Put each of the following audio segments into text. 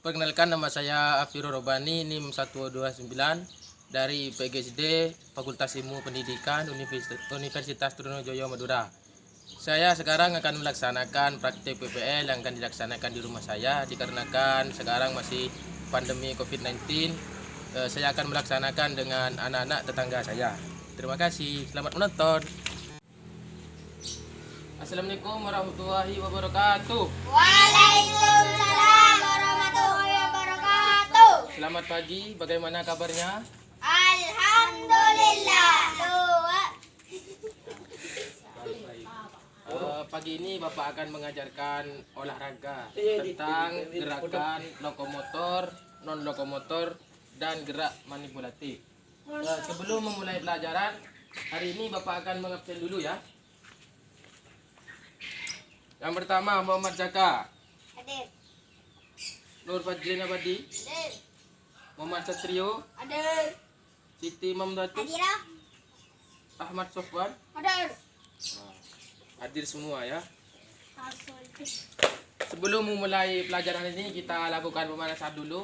Perkenalkan, nama saya Afirul Robani, NIM 129 dari PGSD Fakultas Ilmu Pendidikan Universitas Trunojoyo Madura. Saya sekarang akan melaksanakan praktik PPL yang akan dilaksanakan di rumah saya dikarenakan sekarang masih pandemi COVID-19. Saya akan melaksanakan dengan anak-anak tetangga saya. Terima kasih, selamat menonton. Assalamualaikum warahmatullahi wabarakatuh. Waalaikumsalam warahmatullahi wabarakatuh. Selamat pagi, bagaimana kabarnya? Alhamdulillah. Pagi ini Bapak akan mengajarkan olahraga tentang gerakan lokomotor, non-lokomotor, dan gerak manipulatif. Sebelum memulai pelajaran, hari ini Bapak akan mengabsen dulu ya. Yang pertama, Muhammad Jaka, Hadir. Nur Fajrin Abadi, Hadir. Muhammad Satrio, Hadir. Siti Mamdatu, Hadirah. Ahmad Sofwan. Hadir. Hadir semua ya. Sebelum memulai pelajaran ini, kita lakukan pemanasan dulu.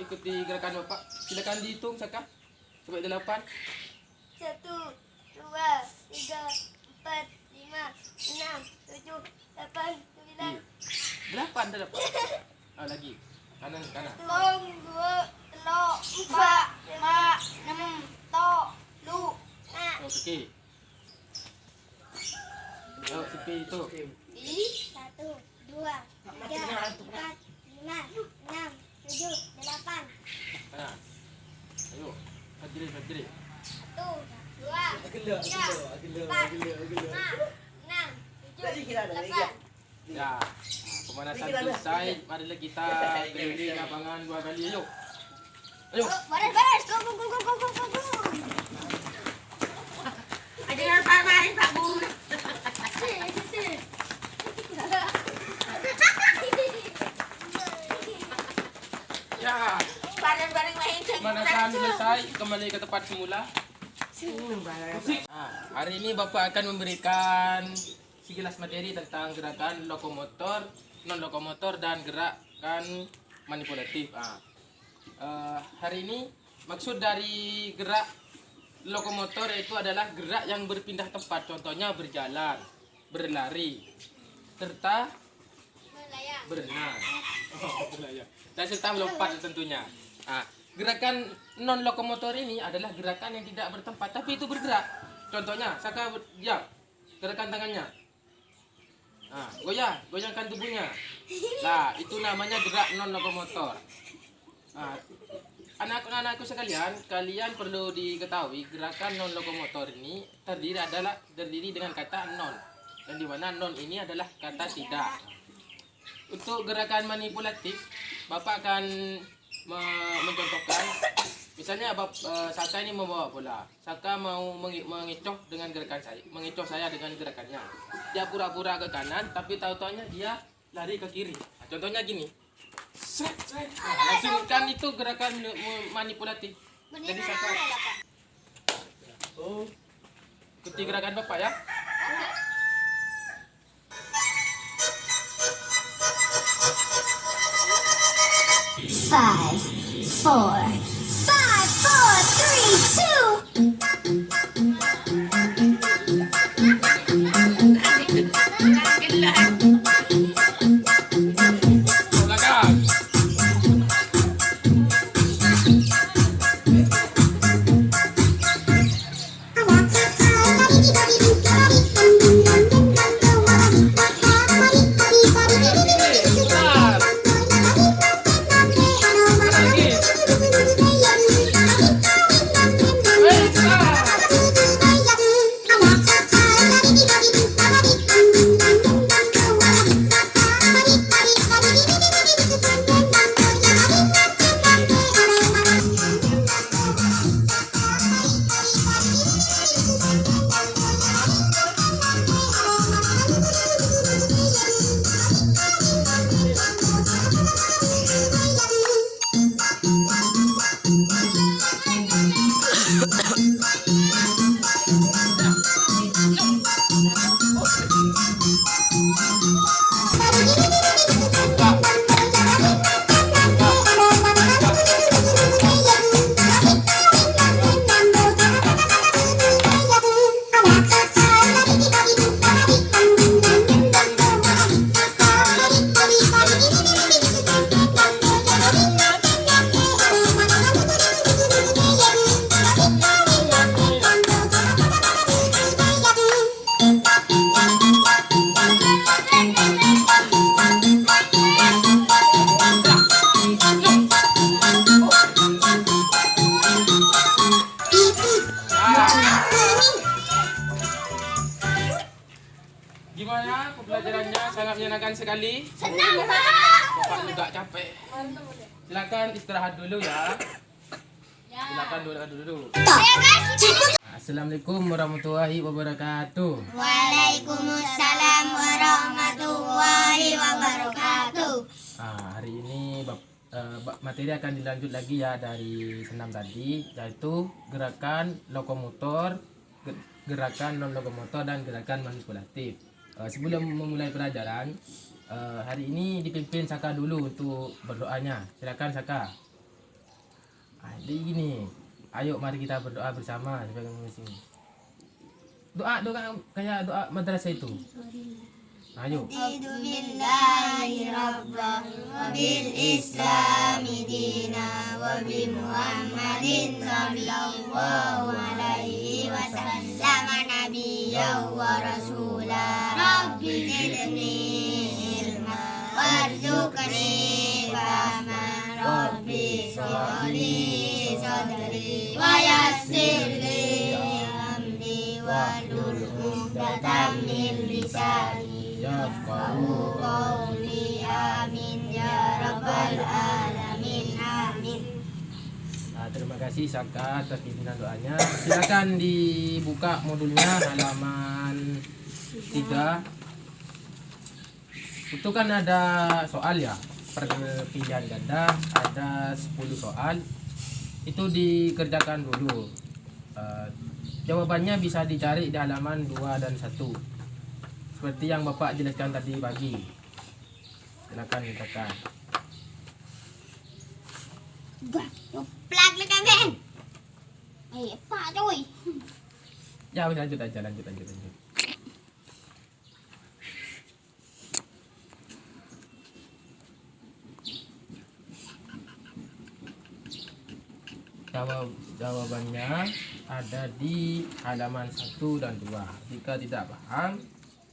Ikuti gerakan Bapak. Silakan dihitung Saka sampai 8. 1, 2, 3, 4, 5, 6, 7, 8, 9. 8 dah dapat. Lagi. Kanan. 1, 2, 3, 4, 5, 6, 7, 8. Okey. Sipi itu. 1, 2, 3, 4, 5, 6, 7, 8. Kanan. Ayo. Fajri. 1, 2, 3, 4, 5, 6, 7, 8. Ya. Pemanasan selesai. Marilah kita keliling lapangan 2 kali. Ayo. Baris. Go. Jangan main Pak Bu. Ya. Bareng-bareng main. Pemanasan selesai. Kembali ke tempat semula. Hari ini Bapak akan memberikan sekilas materi tentang gerakan lokomotor, non-lokomotor, dan gerakan manipulatif. Hari ini maksud dari gerak lokomotor itu adalah gerak yang berpindah tempat, contohnya berjalan, berlari, serta berenang, dan serta melompat tentunya. Gerakan non lokomotor ini adalah gerakan yang tidak bertempat tapi itu bergerak. Contohnya, Saka diam, gerakan tangannya. Goyangkan tubuhnya. Nah, itu namanya gerak non lokomotor. Anak-anakku sekalian, kalian perlu diketahui gerakan non lokomotor ini terdiri dengan kata non, dan di mana non ini adalah kata tidak. Untuk gerakan manipulatif, Bapak akan mencontohkan, misalnya Saka ini membawa bola. Saka mau mengecoh dengan gerakan saya, mengecoh saya dengan gerakannya. Dia pura-pura ke kanan, tapi tahu-taunya dia lari ke kiri. Contohnya gini. Langsung kan itu gerakan manipulatif. Jadi Saka ikuti gerakan Bapak ya. Five, four, 3, 2. menyenangkan sekali. Senang, Pak. Bapak juga capek. Silakan istirahat dulu ya. Silakan dulu. Ayo guys. Assalamualaikum warahmatullahi wabarakatuh. Waalaikumsalam warahmatullahi wabarakatuh. Hari ini materi akan dilanjut lagi ya dari senam tadi, yaitu gerakan lokomotor, gerakan non lokomotor dan gerakan manipulatif. Sebelum memulai pelajaran, hari ini dipimpin Saka dulu untuk berdoanya. Silakan Saka. Jadi gini, ayo mari kita berdoa bersama sebagai muslim. Doa kayak doa madrasah itu. Ayo. Billahi rabban wa bil islami dina wa bi muhammadin sallallahu alaihi wasallam nabiyyan wa rasula rabbi zidni ilma warzuqni fahma rabbi sholli sadri wa yassir li amri wahlul 'uqdatam min lisani yafqahu qawli amin ya rabbal alamin amin. Terima kasih Saka atas pimpinan doanya. Silakan dibuka modulnya halaman 3. Itu kan ada soal ya, perpindahan ganda ada 10 soal. Itu dikerjakan dulu. Jawabannya bisa dicari di halaman 2 dan 1. Seperti yang Bapak jelaskan tadi pagi. Silakan dikatakan. Plak na kami. Ay, pa coy. Ya, lanjut aja. Jawabannya ada di halaman 1 dan 2. Jika tidak paham,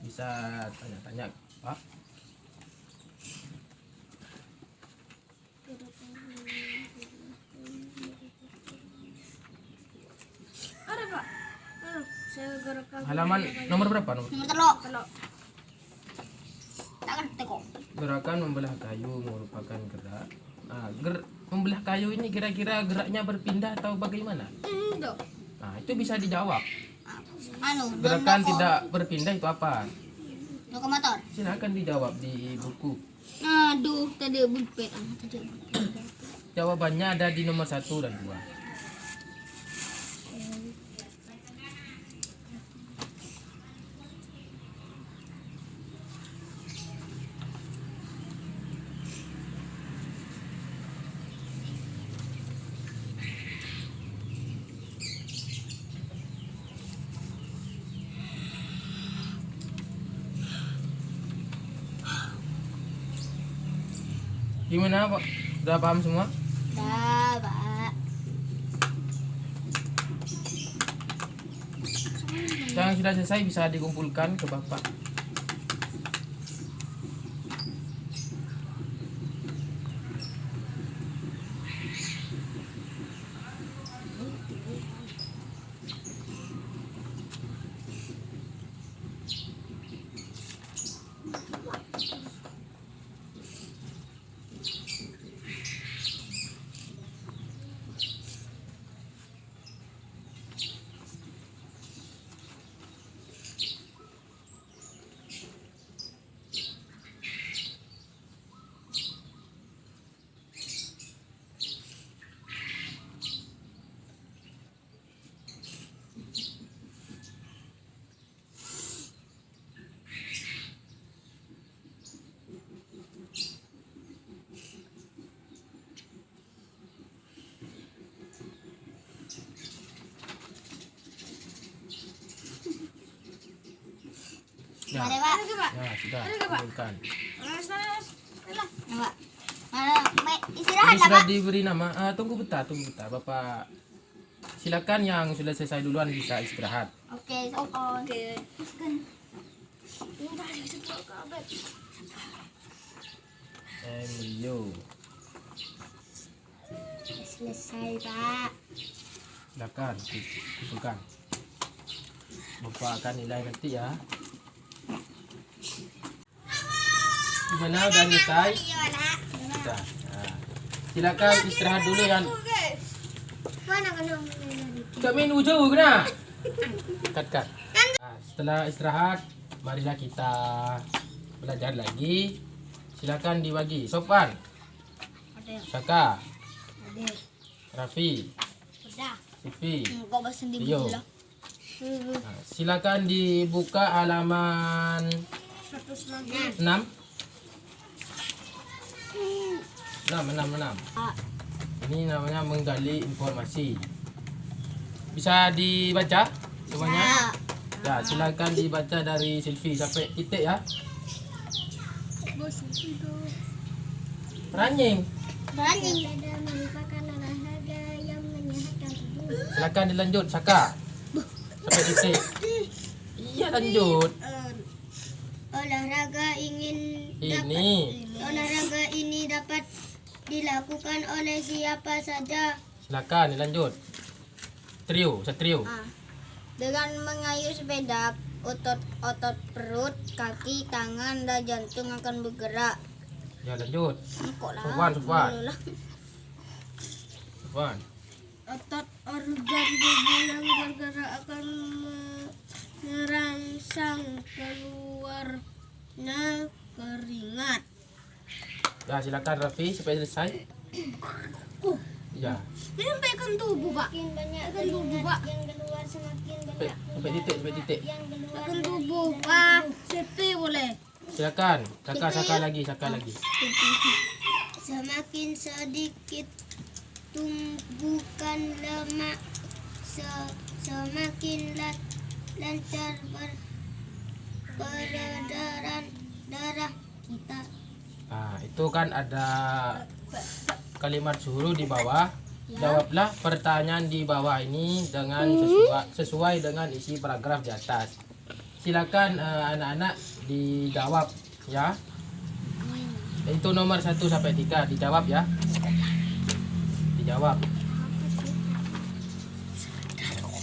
bisa tanya-tanya Pak. Ada Pak. Saya gerakan. Halaman nomor berapa? Nomor Nomor 3. Tak ngerti kok. Gerakan membelah kayu merupakan gerak. Membelah kayu ini kira-kira geraknya berpindah atau bagaimana? Enggak. Itu bisa dijawab. Loko. Gerakan tidak berpindah itu apa? Lokomotor. Silakan dijawab di buku. Aduh, tadi bulpen. Jawabannya ada di nomor 1 dan 2. Gimana Pak? Sudah paham semua? Dah, Pak. Yang sudah selesai bisa dikumpulkan ke Bapak. Ya, Mari, Pak. ya sudah kumpulkan. Ya, Pak. Istirahat Ini lah, sudah Pak. diberi nama. Tunggu bentar. Bapak silakan yang sudah selesai duluan bisa istirahat. Oke, oke. Emilio. Selesai, Pak. Silakan kumpulkan. Bapak akan nilai nanti ya. Gimana, udah selesai? Sudah. Nah, silakan istirahat dulu ya. Mana kan Kak main jauh kena. Kat. Nah, setelah istirahat, marilah kita belajar lagi. Silakan dibagi. Sofan, Saka, Raffi, Udah. Sifi, Kok bahasa di Rio. buku lah. Nah, silakan dibuka halaman 6. 6. Ini namanya menggali informasi. Bisa dibaca semuanya? Ya, silakan dibaca dari Silvi sampai titik ya. Ranjing. Sepeda merupakan olahraga yang menyehatkan tubuh. Silakan dilanjut Saka. Sampai titik. Iya, lanjut. Olahraga ini dapat dilakukan oleh siapa saja. Silakan dilanjut. Satrio. Dengan mengayuh sepeda, otot perut, kaki, tangan, dan jantung akan bergerak. Ya, lanjut. Kok lah? Sofwan. Otot organ tubuh yang bergerak akan merangsang keluarnya keringat. Ya, silakan Raffi sampai selesai. Ya, Menyampaikan tubuh, Pak. Semakin banyak tubuh, Pak. Yang keluar semakin banyak. sampai titik. Yang keluar tubuh, Pak. Sepi boleh. Silakan. Saka lagi. Semakin sedikit tumbukan lemak, semakin lancar peredaran darah kita. Nah, itu kan ada kalimat suruh di bawah. Jawablah pertanyaan di bawah ini dengan sesuai dengan isi paragraf di atas. Silakan anak-anak dijawab ya. Itu nomor 1 sampai 3 dijawab ya. Dijawab.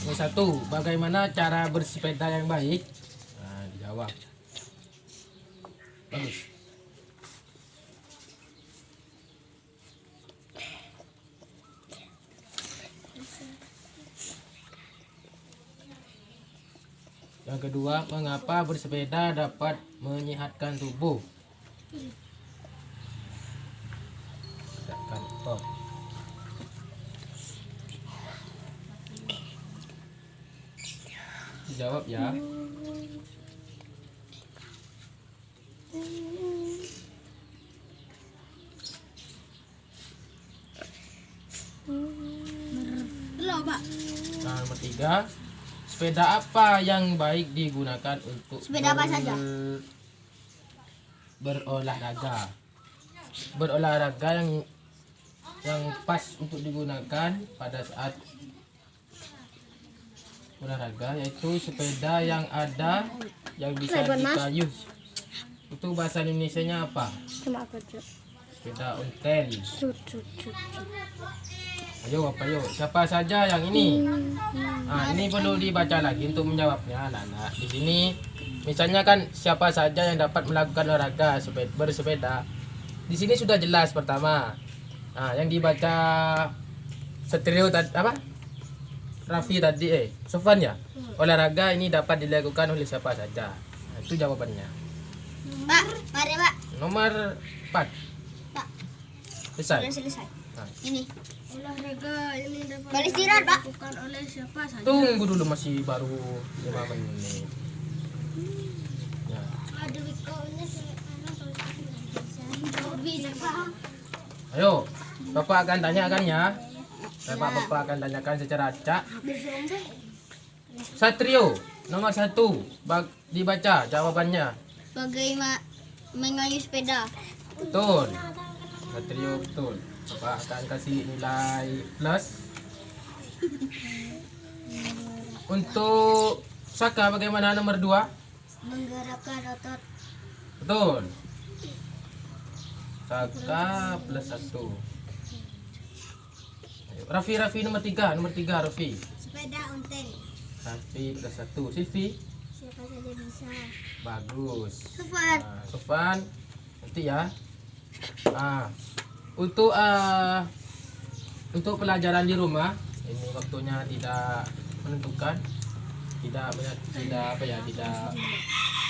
Nomor 1, bagaimana cara bersepeda yang baik? Nah, dijawab. Bagus. Yang kedua, mengapa bersepeda dapat menyehatkan tubuh? Tekan stop. Jawab ya. Pak. Nah, nomor 3, sepeda apa yang baik digunakan untuk Sepeda apa saja? berolahraga? Berolahraga yang pas untuk digunakan pada saat olahraga, yaitu sepeda yang bisa dikayuh. Itu bahasa Indonesianya apa? Sepeda ontel. Ayo. Siapa saja yang ini? Nah, ini perlu dibaca lagi untuk menjawabnya, anak-anak. Di sini misalnya kan siapa saja yang dapat melakukan olahraga bersepeda. Di sini sudah jelas pertama. Nah, yang dibaca Satrio tadi apa? Raffi tadi Sofan ya. Olahraga ini dapat dilakukan oleh siapa saja. Nah, itu jawabannya. Pak, mari, Pak. Nomor 4. Pak. Selesai. Sudah selesai. Nah, Ini. Olahraga ini dapat Balik istirahat, Pak. dilakukan oleh siapa saja. tunggu dulu, masih baru 5 menit. Ya. Aduh, kaunya bisa, Pak. Ayo, Bapak akan tanyakan ya. Bapak akan tanyakan secara acak. Satrio, nomor 1, dibaca jawabannya. Bagaimana mengayuh sepeda? Betul. Satrio betul. Bapak akan kasih nilai plus. Untuk Saka bagaimana nomor 2? Menggerakkan otot. Betul. Saka plus 1. Raffi nomor 3 Raffi. Sepeda ontel. Raffi plus 1. Silvi. Siapa saja bisa. Bagus. Sofan. Nah, Sofan Nanti ya. Untuk pelajaran di rumah ini waktunya tidak menentukan, tidak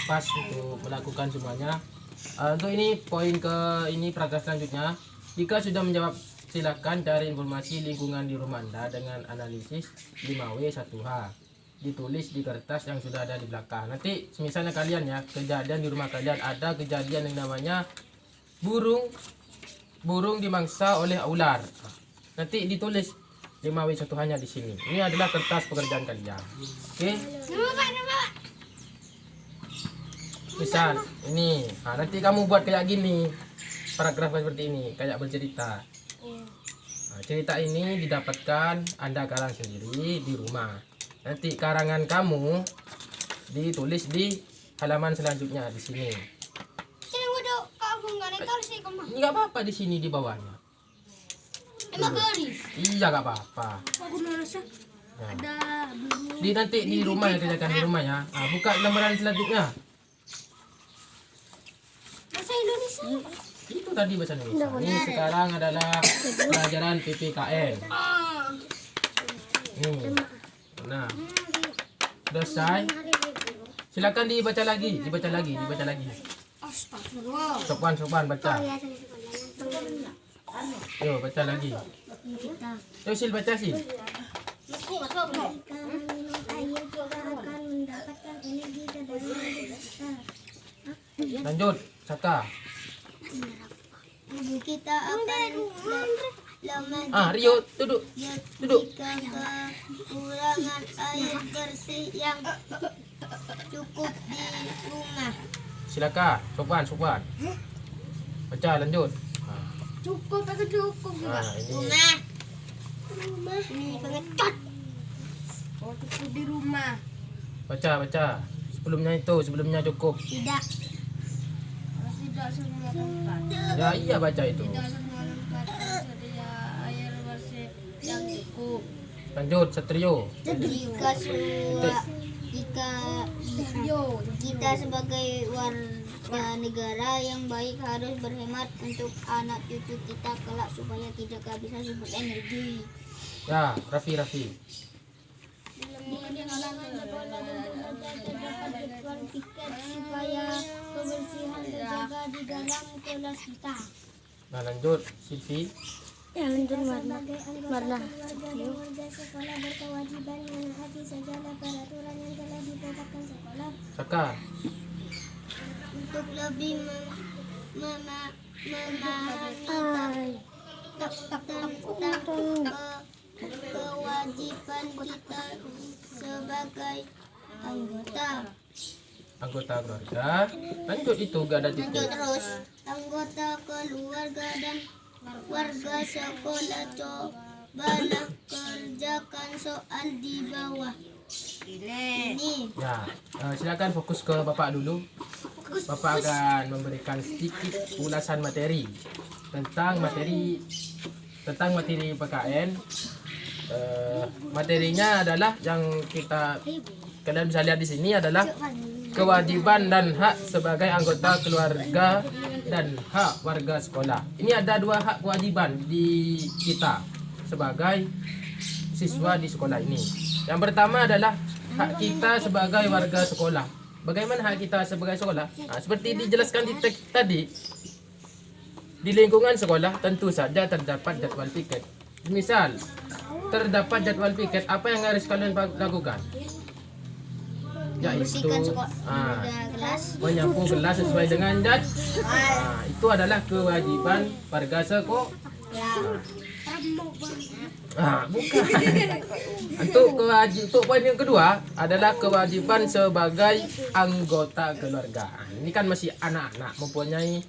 pas untuk melakukan semuanya. Untuk ini poin ini paragraf selanjutnya. Jika sudah menjawab, silakan cari informasi lingkungan di rumah Anda dengan analisis 5W1H. Ditulis di kertas yang sudah ada di belakang. Nanti misalnya kalian ya, kejadian di rumah kalian ada kejadian yang namanya burung dimangsa oleh ular. Nanti ditulis 5W1H-nya di sini. Ini adalah kertas pekerjaan kalian. Oke? Misal ini, nanti kamu buat kayak gini, paragraf seperti ini, kayak bercerita. Cerita ini didapatkan Anda karang sendiri di rumah. Nanti karangan kamu ditulis di halaman selanjutnya di sini. Ini nggak apa-apa di sini di bawahnya. Emang garis. Iya nggak apa-apa. Aku merasa Nah, ada burung. nanti di rumah ya, kerjakan di rumah ya. Buka lembaran selanjutnya. Bahasa Indonesia. Itu tadi bahasa Indonesia. Ini sekarang adalah pelajaran PPKN. Nih. Nah, selesai. Silakan dibaca lagi. Astagfirullah. Sopan baca. Yo, baca lagi. Yo, Sil baca Sil. Lanjut, Saka. Kita akan Rio, duduk. Jika kekurangan air bersih yang cukup di rumah. Silakan, sopan. Baca lanjut. Cukup, aku cukup juga. Ini Rumah ini pengecut. Oh, cukup di rumah. baca. Sebelumnya cukup. Tidak. Tidak semua tempat. Ya iya baca itu. Tidak semua tempat tersedia air bersih yang cukup. Lanjut, Satrio. Jika kita sebagai warga negara yang baik harus berhemat untuk anak cucu kita kelak supaya tidak kehabisan sumber energi. Ya, Raffi. Supaya kebersihan terjaga di dalam kelas kita. Nah, lanjut, Silvi. Warga sekolah berkewajiban menaati segala peraturan yang telah ditetapkan sekolah Saka. untuk lebih memahami tentang kewajiban kita sebagai Anggota keluarga. Lanjut itu gak ada titik. terus anggota keluarga dan warga sekolah cobalah kerjakan soal di bawah ini. Ya, silakan fokus ke Bapak dulu. Bapak akan memberikan sedikit ulasan materi tentang materi PKN. Materinya adalah yang kalian bisa lihat di sini adalah kewajiban dan hak sebagai anggota keluarga dan hak warga sekolah. Ini ada dua hak kewajiban di kita sebagai siswa di sekolah ini. Yang pertama adalah hak kita sebagai warga sekolah. Bagaimana hak kita sebagai sekolah? Seperti dijelaskan di teks tadi, di lingkungan sekolah tentu saja terdapat jadwal piket. Misal, terdapat jadwal piket, apa yang harus kalian lakukan? Yaitu Gelas menyapu gelas sesuai dengan jadwal. Itu adalah kewajiban warga sekolah. Bukan. Untuk poin yang kedua adalah kewajiban sebagai anggota keluarga. Ini kan masih anak-anak, mempunyai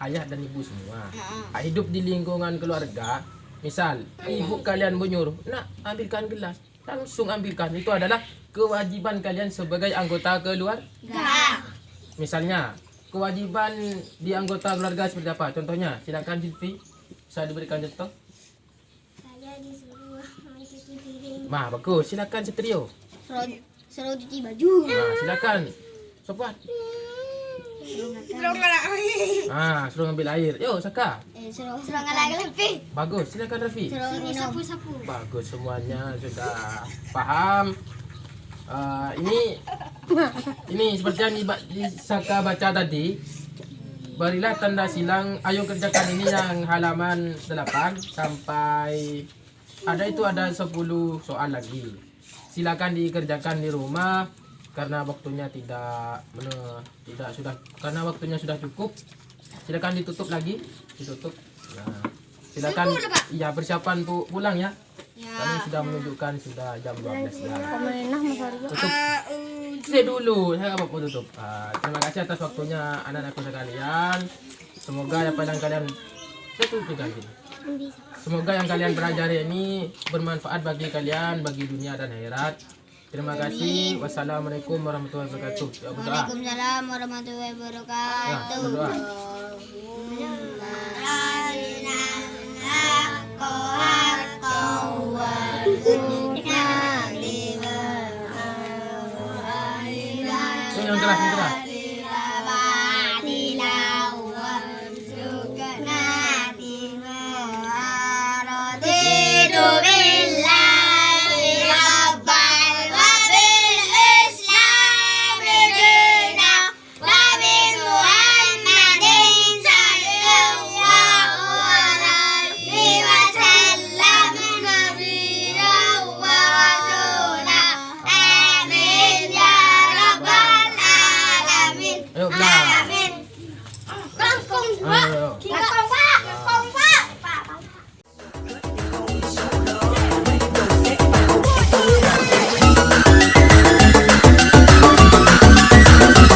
ayah dan ibu semua. Hidup di lingkungan keluarga. Misal, ibu kalian menyuruh, nak ambilkan gelas, langsung ambilkan. Itu adalah kewajiban kalian sebagai anggota keluarga. Misalnya, kewajiban di anggota keluarga seperti apa? Contohnya, silakan Silvi, bisa diberikan contoh. saya disuruh mencuci piring, Bagus, silakan Setrio. suruh cuci baju, Silakan. Sopan. Suruh ngambil air. Yo, Saka. Suruh lagi. Bagus, silakan Raffi. Suruh minum. Bagus, semuanya sudah paham. Ini seperti yang Saka baca tadi. Berilah tanda silang. Ayo kerjakan ini yang halaman 8 sampai ada 10 soal lagi. Silakan dikerjakan di rumah karena waktunya karena waktunya sudah cukup. Silakan ditutup lagi, ditutup. Nah, silakan iya persiapan untuk pulang ya. Kami sudah menunjukkan sudah jam 12 ya. Tutup. Saya dulu, saya mau tutup. Terima kasih atas waktunya anak-anakku sekalian. Semoga apa yang kalian Semoga yang kalian pelajari ini bermanfaat bagi kalian, bagi dunia dan akhirat. Terima kasih. Wassalamualaikum warahmatullahi wabarakatuh. Ya, berdoa. Waalaikumsalam warahmatullahi wabarakatuh. Ya, berdoa.